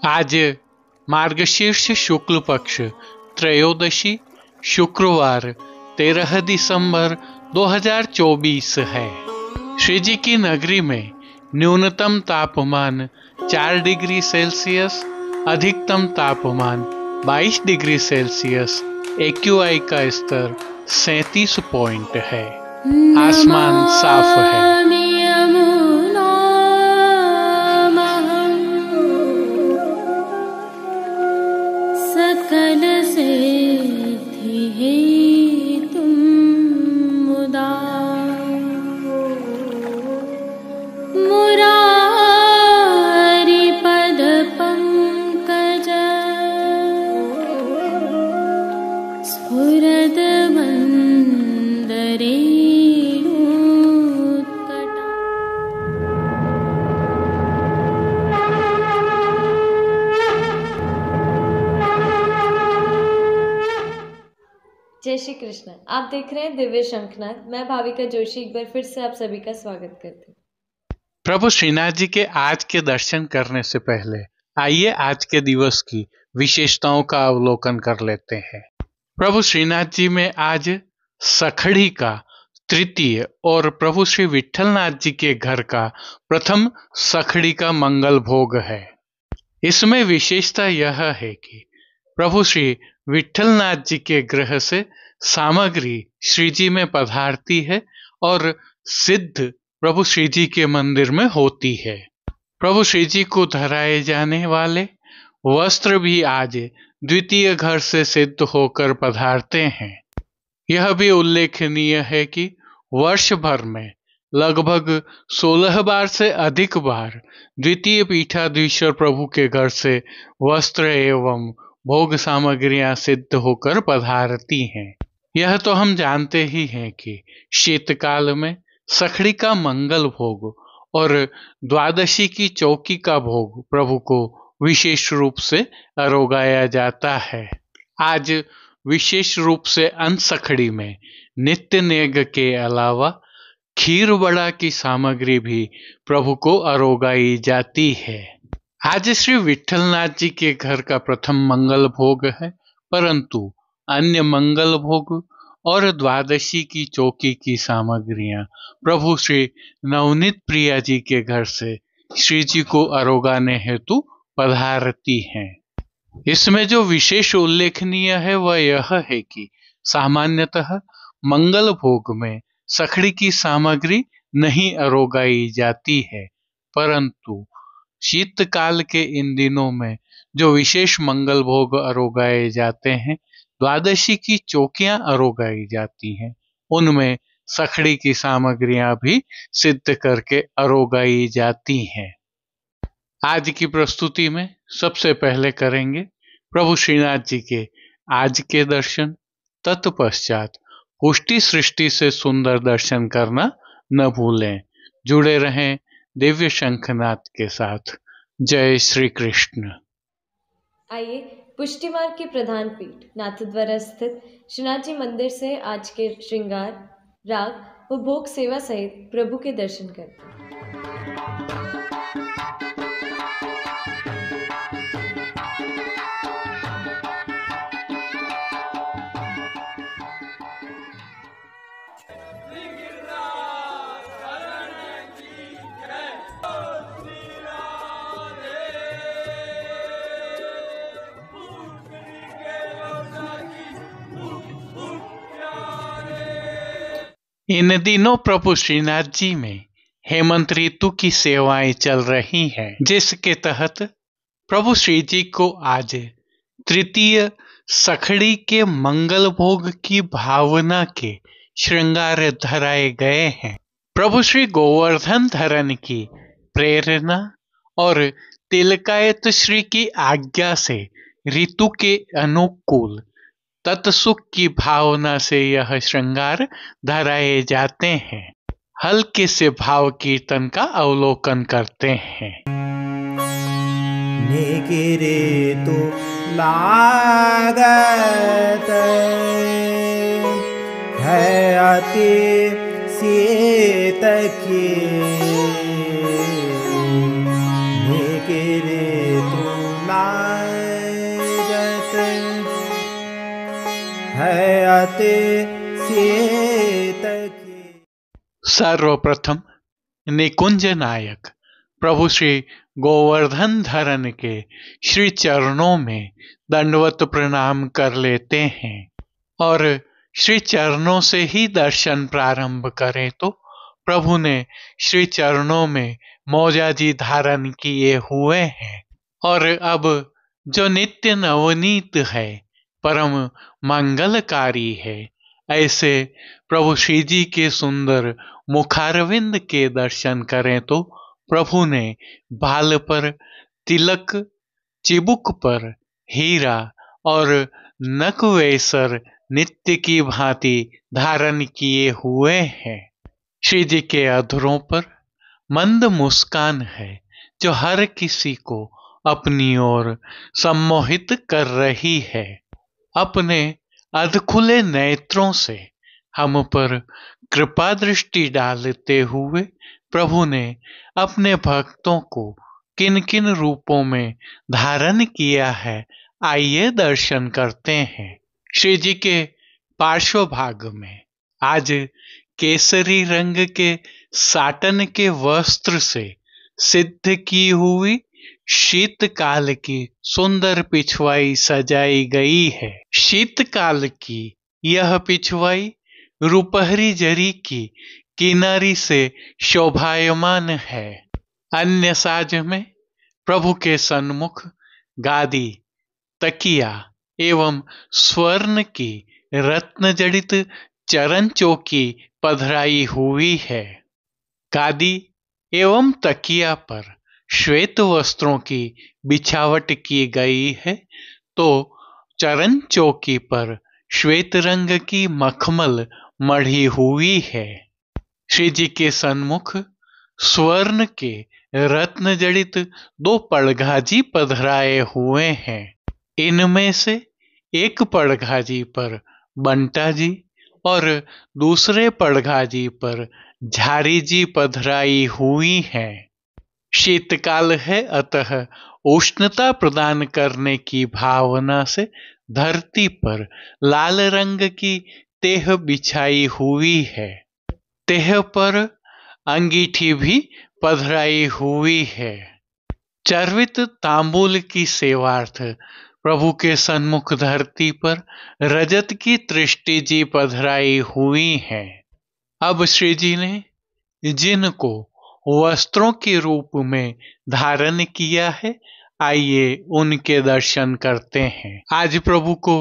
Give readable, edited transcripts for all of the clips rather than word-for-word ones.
आज मार्गशीर्ष शुक्ल पक्ष त्रयोदशी शुक्रवार 13 दिसंबर 2024 है। श्री जी की नगरी में न्यूनतम तापमान 4 डिग्री सेल्सियस, अधिकतम तापमान 22 डिग्री सेल्सियस, AQI का स्तर 37 पॉइंट है। आसमान साफ है। सकल सिद्धि है तुम मुदा, मुरारी पद पंकज स्फुरद मंदरे जय श्री कृष्ण। आप देख रहे हैं दिव्य शंखनाद। मैं भाविका जोशी एक बार फिर से आप सभी का स्वागत करती हूँ। प्रभु श्रीनाथ जी के आज के दर्शन करने से पहले आइए आज के दिवस की विशेषताओं का अवलोकन कर लेते हैं। प्रभु श्रीनाथ जी में आज सखड़ी का तृतीय और प्रभु श्री विट्ठलनाथ जी के घर का प्रथम सखड़ी का मंगल भोग है। इसमें विशेषता यह है कि प्रभु श्री विट्ठलनाथ जी के गृह से सामग्री श्री जी में पधारती है और सिद्ध प्रभु श्री जी के मंदिर में होती है। प्रभु श्री जी को धराए जाने वाले वस्त्र भी आज द्वितीय घर से सिद्ध होकर पधारते हैं। यह भी उल्लेखनीय है कि वर्ष भर में लगभग 16 बार से अधिक बार द्वितीय पीठाधीश्वर प्रभु के घर से वस्त्र एवं भोग सामग्रियां सिद्ध होकर पधारती हैं। यह तो हम जानते ही हैं कि शीतकाल में सखड़ी का मंगल भोग और द्वादशी की चौकी का भोग प्रभु को विशेष रूप से अरोगाया जाता है। आज विशेष रूप से अनसखड़ी में नित्य नेग के अलावा खीर बड़ा की सामग्री भी प्रभु को अरोगाई जाती है। आज श्री विट्ठलनाथ जी के घर का प्रथम मंगल भोग है, परंतु अन्य मंगल भोग और द्वादशी की चौकी की सामग्रियां प्रभु श्री नवनीत प्रिया जी के घर से श्री जी को अरोगाने हेतु पधारती हैं। इसमें जो विशेष उल्लेखनीय है वह यह है कि सामान्यतः मंगल भोग में सखड़ी की सामग्री नहीं अरोगाई जाती है, परंतु शीतकाल के इन दिनों में जो विशेष मंगल भोग अरोगाए जाते हैं, द्वादशी की चौकियां अरोगाई जाती हैं, उनमें सखड़ी की सामग्रियां भी सिद्ध करके अरोगाई जाती हैं। आज की प्रस्तुति में सबसे पहले करेंगे प्रभु श्रीनाथ जी के आज के दर्शन, तत्पश्चात पुष्टि सृष्टि से सुंदर दर्शन करना न भूलें। जुड़े रहें दिव्य शंखनाद के साथ। जय श्री कृष्ण। आइए पुष्टि मार्ग के प्रधान पीठ नाथद्वारा स्थित श्रीनाथ जी मंदिर से आज के श्रृंगार, राग व भोग सेवा सहित प्रभु के दर्शन करते हैं। इन दिनों प्रभु श्रीनाथ जी में हेमंत ऋतु की सेवाएं चल रही हैं, जिसके तहत प्रभु श्री जी को आज तृतीय सखड़ी के मंगल भोग की भावना के श्रृंगार धराए गए हैं। प्रभु श्री गोवर्धन धरन की प्रेरणा और तिलकायत श्री की आज्ञा से ऋतु के अनुकूल तत्सुख की भावना से यह श्रृंगार धराए जाते हैं। हल्के से भाव कीर्तन का अवलोकन करते हैं। निगिरे तो लागत है अति सीत की, निगिरे तो है अतिशयित की। सर्वप्रथम निकुंज नायक प्रभु श्री गोवर्धन धरन के श्री चरणों में दंडवत प्रणाम कर लेते हैं और श्री चरणों से ही दर्शन प्रारंभ करें तो प्रभु ने श्री चरणों में मौजाजी धारण किए हुए हैं और अब जो नित्य नवनीत है, परम मंगलकारी है, ऐसे प्रभु श्री जी के सुंदर मुखारविंद के दर्शन करें तो प्रभु ने बाल पर तिलक, चिबुक पर हीरा और नकवेसर नित्य की भांति धारण किए हुए हैं। श्री जी के अधरों पर मंद मुस्कान है जो हर किसी को अपनी ओर सम्मोहित कर रही है। अपने अधखुले नेत्रों से हम पर कृपा दृष्टि डालते हुए प्रभु ने अपने भक्तों को किन किन रूपों में धारण किया है, आइए दर्शन करते हैं। श्री जी के पार्श्व भाग में आज केसरी रंग के साटन के वस्त्र से सिद्ध की हुई शीतकाल की सुंदर पिछवाई सजाई गई है। शीतकाल की यह पिछवाई रुपहरी जरी की किनारी से शोभायमान है। अन्य साज में प्रभु के सन्मुख गादी, तकिया एवं स्वर्ण की रत्न जड़ित चरण चौकी पधराई हुई है। गादी एवं तकिया पर श्वेत वस्त्रों की बिछावट की गई है तो चरण चौकी पर श्वेत रंग की मखमल मढ़ी हुई है। श्री जी के सन्मुख स्वर्ण के रत्न जड़ित 2 पड़घाजी पधराए हुए हैं। इनमें से एक पड़घाजी पर बंटा जी और दूसरे पड़घाजी पर झारी जी पधराई हुई हैं। शीतकाल है, अतः उष्णता प्रदान करने की भावना से धरती पर लाल रंग की तेह बिछाई हुई है। तेह पर अंगीठी भी पधराई हुई है। चर्वित तांबूल की सेवार्थ प्रभु के सन्मुख धरती पर रजत की तृष्टि जी पधराई हुई है। अब श्री जी ने जिनको वस्त्रों के रूप में धारण किया है, आइए उनके दर्शन करते हैं। आज प्रभु को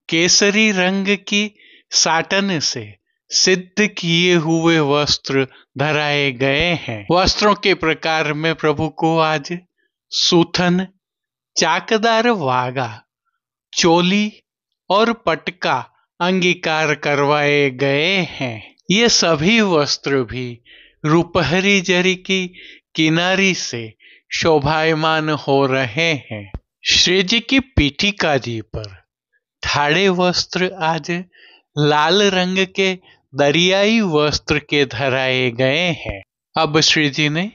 केसरी रंग की साटन से सिद्ध किए हुए वस्त्र धराए गए हैं। वस्त्रों के प्रकार में प्रभु को आज सूथन, चाकदार वागा, चोली और पटका अंगीकार करवाए गए हैं। ये सभी वस्त्र भी रुपहरी जरी की किनारी से शोभायमान हो रहे हैं। श्री जी की पीठिका जी पर ठाड़े वस्त्र आज लाल रंग के दरियाई वस्त्र के धराए गए हैं। अब श्री जी ने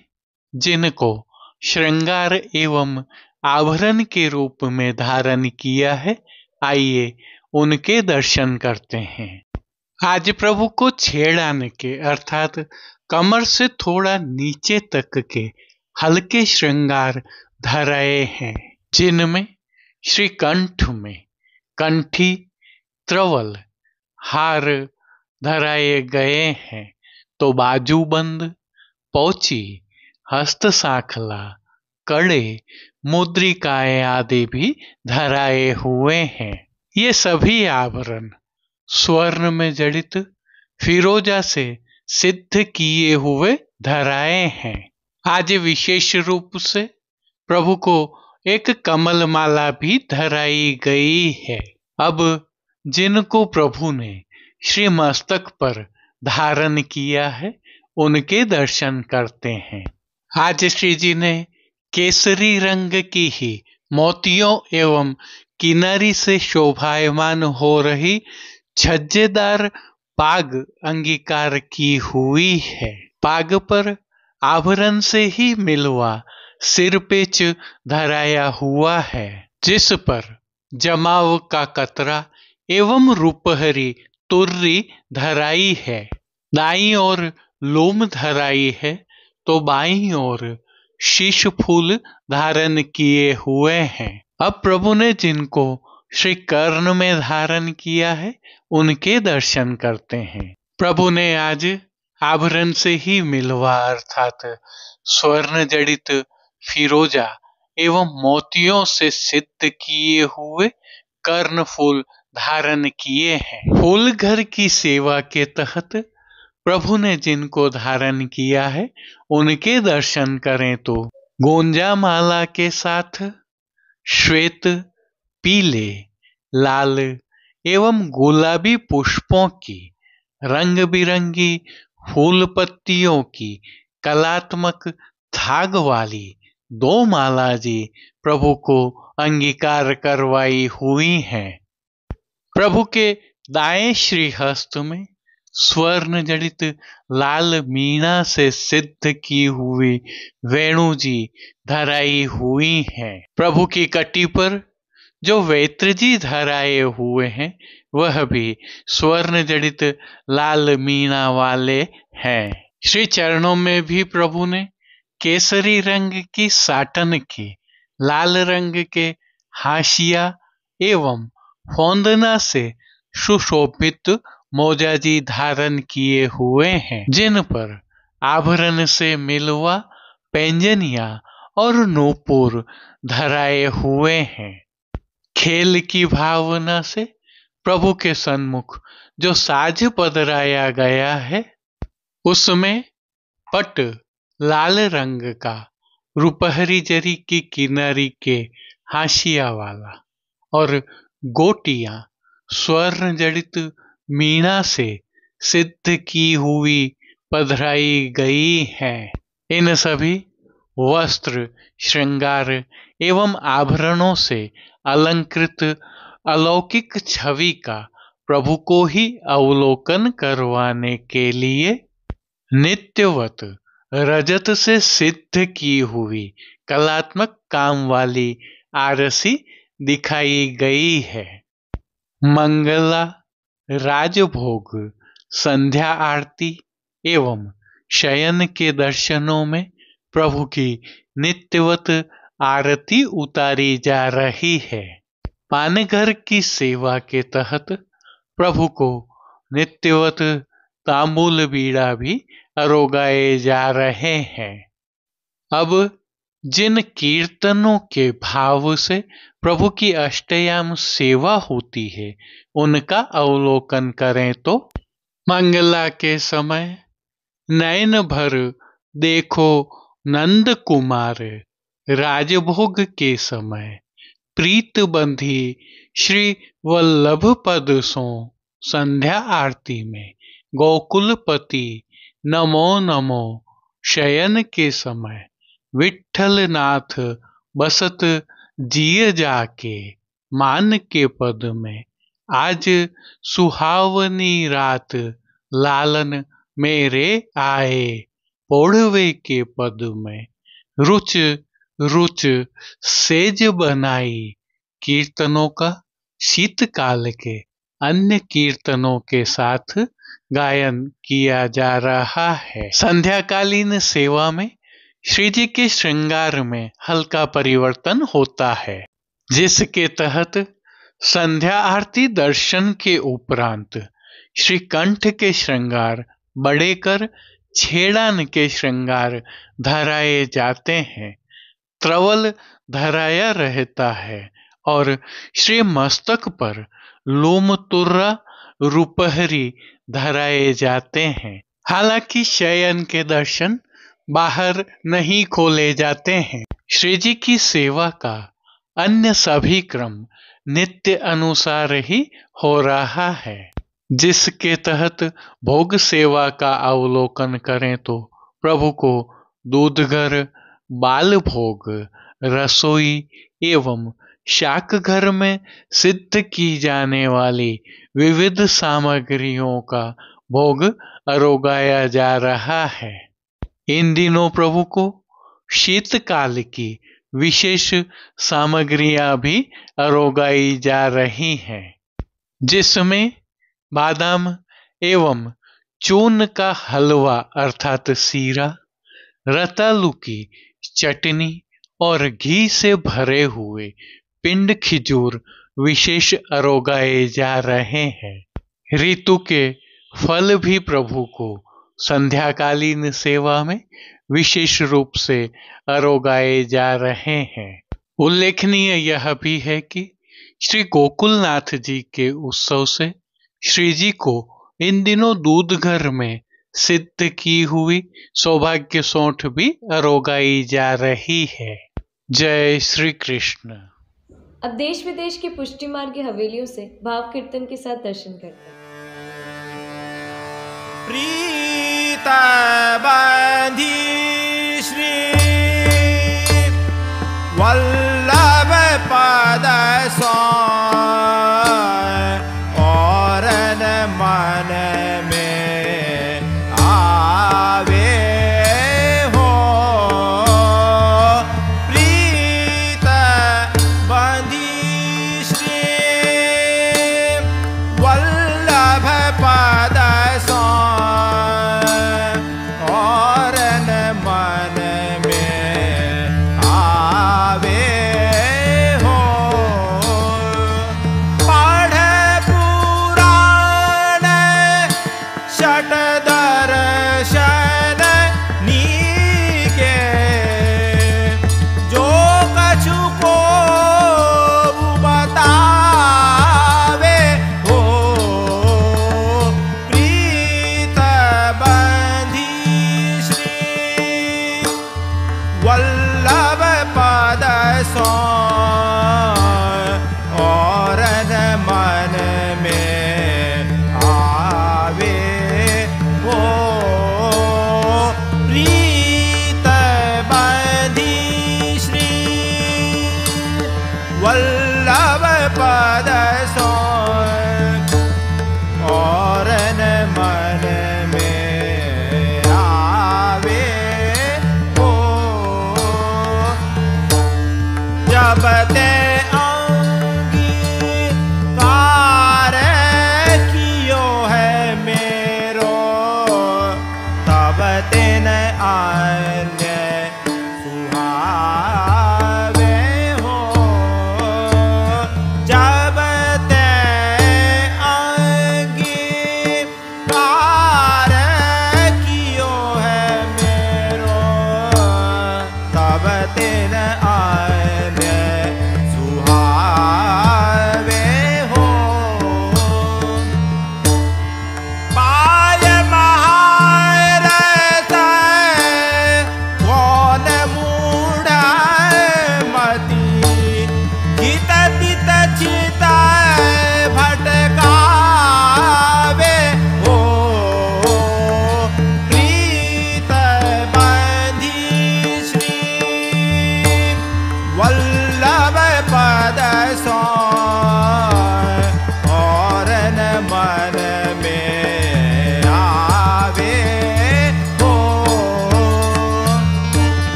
जिनको श्रृंगार एवं आभरण के रूप में धारण किया है, आइए उनके दर्शन करते हैं। आज प्रभु को छेड़ाने के अर्थात कमर से थोड़ा नीचे तक के हल्के श्रृंगार धराए हैं, जिनमें श्री कंठ में कंठी, त्रवल, हार धराए गए हैं तो बाजूबंद, पौची, हस्त साखला, कड़े, मुद्रिकाएं आदि भी धराए हुए हैं। ये सभी आभरण स्वर्ण में जड़ित फिरोजा से सिद्ध किए हुए धराए हैं। आज विशेष रूप से प्रभु को एक कमल माला भी धराई गई है। अब जिनको प्रभु ने श्री मस्तक पर धारण किया है, उनके दर्शन करते हैं। आज श्री जी ने केसरी रंग की ही मोतियों एवं किनारी से शोभायमान हो रही छज्जेदार पाग अंगीकार की हुई है। पाग पर आभरण से ही मिलवा सिरपेच धराया हुआ है, जिस पर जमाव का कतरा एवं रूपहरी तुर्री धराई है। दाईं ओर लोम धराई है तो बाईं ओर शीश फूल धारण किए हुए हैं। अब प्रभु ने जिनको श्री कर्ण में धारण किया है उनके दर्शन करते हैं। प्रभु ने आज आभरण से ही मिलवा अर्थात स्वर्ण जड़ित फिरोजा एवं मोतियों से सिद्ध किए हुए कर्ण फूल धारण किए हैं। फूल घर की सेवा के तहत प्रभु ने जिनको धारण किया है उनके दर्शन करें तो गोंजा माला के साथ श्वेत, पीले, लाल एवं गुलाबी पुष्पों की रंग बिरंगी फूल पत्तियों की कलात्मक धाग वाली 2 माला जी प्रभु को अंगीकार करवाई हुई हैं। प्रभु के दाएं श्रीहस्त में स्वर्ण जड़ित लाल मीना से सिद्ध की हुई वेणु जी धराई हुई हैं। प्रभु की कटी पर जो वेत्र जी धराए हुए हैं वह भी स्वर्ण जड़ित लाल मीना वाले हैं। श्री चरणों में भी प्रभु ने केसरी रंग की साटन की लाल रंग के हाशिया एवं फौंदना से सुशोभित मोजा जी धारण किए हुए हैं, जिन पर आभरण से मिलवा पैंजनिया और नूपुर धराए हुए हैं। खेल की भावना से प्रभु के सन्मुख जो साज पधराया गया है उसमें पट लाल रंग का रुपहरी जरी की किनारी के हाशिया वाला और गोटियां स्वर्ण जड़ित मीना से सिद्ध की हुई पधराई गई हैं। इन सभी वस्त्र, श्रृंगार एवं आभरणों से अलंकृत अलौकिक छवि का प्रभु को ही अवलोकन करवाने के लिए नित्यवत रजत से सिद्ध की हुई कलात्मक काम वाली आरसी दिखाई गई है। मंगला, राजभोग, संध्या आरती एवं शयन के दर्शनों में प्रभु की नित्यवत आरती उतारी जा रही है। पानघर की सेवा के तहत प्रभु को नित्यवत तांबूल बीड़ा भी अरोगाए जा रहे हैं। अब जिन कीर्तनों के भाव से प्रभु की अष्टयाम सेवा होती है उनका अवलोकन करें तो मंगला के समय नयन भर देखो नंद कुमार, राजभोग के समय प्रीत बंधी श्री वल्लभ पद सो, संध्या आरती में गोकुलपति नमो नमो, शयन के समय विठ्ठल नाथ बसत जिय जाके, मान के पद में आज सुहावनी रात लालन मेरे आए, पोढ़वे के पद में रुच रुच सेज बनाई। कीर्तनों का शीतकाल के अन्य कीर्तनों के साथ गायन किया जा रहा है। संध्याकालीन सेवा में श्री जी के श्रृंगार में हल्का परिवर्तन होता है, जिसके तहत संध्या आरती दर्शन के उपरांत श्री कंठ के श्रृंगार बड़े कर छेड़ान के श्रृंगार धराए जाते हैं, त्रवल धराया रहता है और श्री मस्तक पर लोम तुर्रा रुपहरी धराए जाते हैं। हालांकि शयन के दर्शन बाहर नहीं खोले जाते हैं। श्री जी की सेवा का अन्य सभी क्रम नित्य अनुसार ही हो रहा है, जिसके तहत भोग सेवा का अवलोकन करें तो प्रभु को दूधघर, बाल भोग, रसोई एवं शाक घर में सिद्ध की जाने वाली विविध सामग्रियों का भोग अरोगाया जा रहा है। इन दिनों प्रभु को शीतकाल की विशेष सामग्रियां भी अरोगाई जा रही हैं। जिसमें बादाम एवं चूर्ण का हलवा अर्थात सीरा, रतालू की चटनी और घी से भरे हुए पिंड खिजूर विशेष अरोगाए जा रहे हैं। ऋतु के फल भी प्रभु को संध्याकालीन सेवा में विशेष रूप से अरोगाए जा रहे हैं। उल्लेखनीय यह भी है कि श्री गोकुलनाथ जी के उत्सव से श्री जी को इन दिनों दूध घर में सिद्ध की हुई सौभाग्य सौंठ भी अरोगाई जा रही है। जय श्री कृष्ण। अब देश विदेश की पुष्टि मार्ग की हवेलियों से भाव कीर्तन के साथ दर्शन करते हैं। प्रीत बंधी श्री वल्लभ पद और मन में आवे हो। प्रीत बंधी श्री वल्लभ पद और मन में आवे हो। पढ़ पुराण षट दर्शन नीके जो कछु को बतावे हो। प्रीत बंधी श्री वल्लभ पद और मन में आवे हो। प्रीत बंधी श्री वल्लभ पद और मन में आवे हो। जब ते अंगीकार कियो है मेरो तब तेन अन्य सुहावे हो। जब ते अंगीकार कियो है मेरो तब तेन अन्य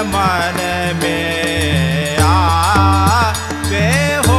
मन में आवे हो।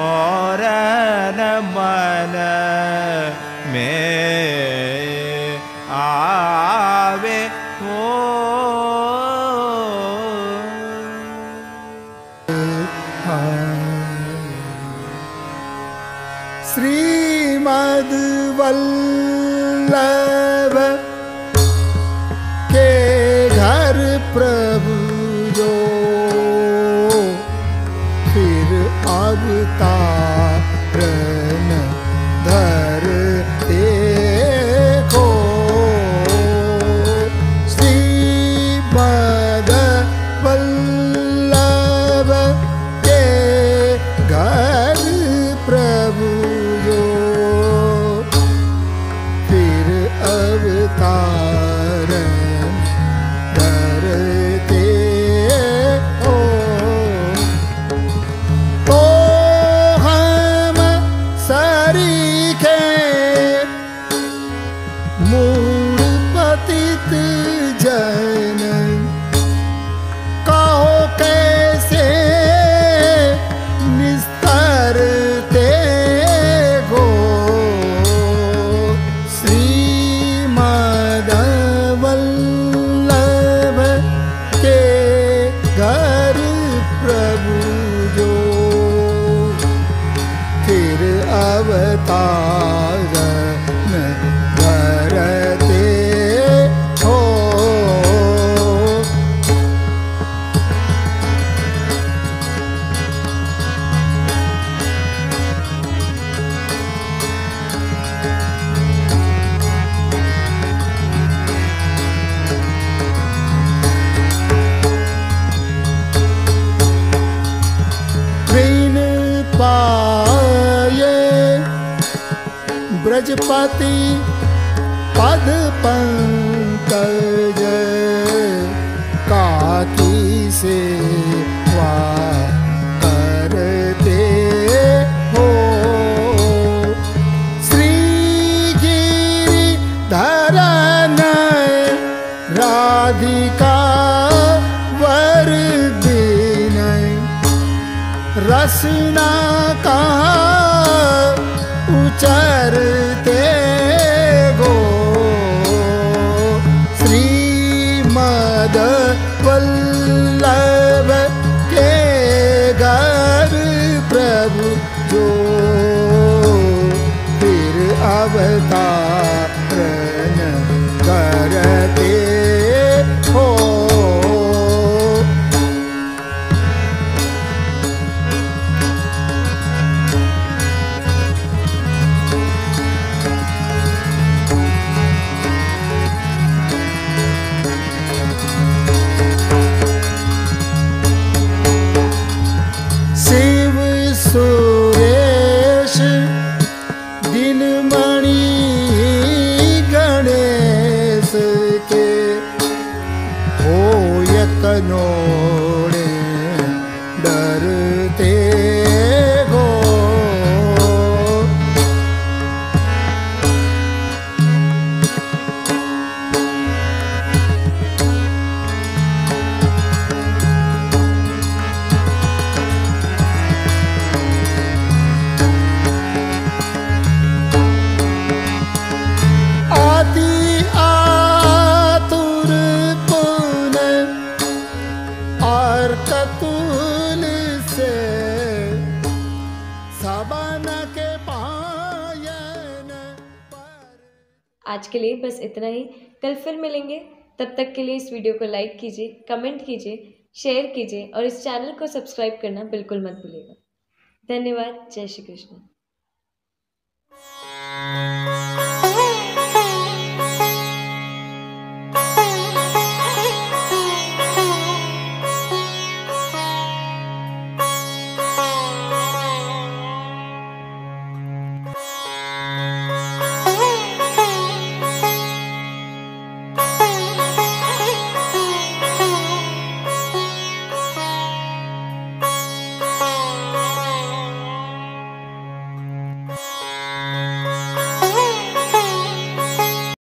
और मन में आवे हो। श्रीमद् वल्लभ के घर प्रभु जो फिर अवतारण धरते को। श्रीमद् वल्लभ के घर प्रभु जो फिर अवतारण धरते हो। तो हम सरीखे मूढ़ पतित जन कहो कैसे निस्तरते गो। श्रीमद् वल्लभ के घर प्रभु जो फिर अवतारण धरते हो। ऋण पाये ब्रजपति पद पंकज काकी सेवा करते हो। श्री गिरिधरन राधिका वर विनय रसना कहा उचरते गो। श्रीमद् वल्लभ के घर प्रभु जो अवतारण करते हो। शिव सुरेश दिनमणि गणेश के होय कनोड़े डरते हो। आती आतुर पुन और कतूल से सबन के पायन पर। आज के लिए बस इतना ही। कल फिर मिलेंगे। तब तक के लिए इस वीडियो को लाइक कीजिए, कमेंट कीजिए, शेयर कीजिए और इस चैनल को सब्सक्राइब करना बिल्कुल मत भूलिएगा। धन्यवाद। जय श्री कृष्ण।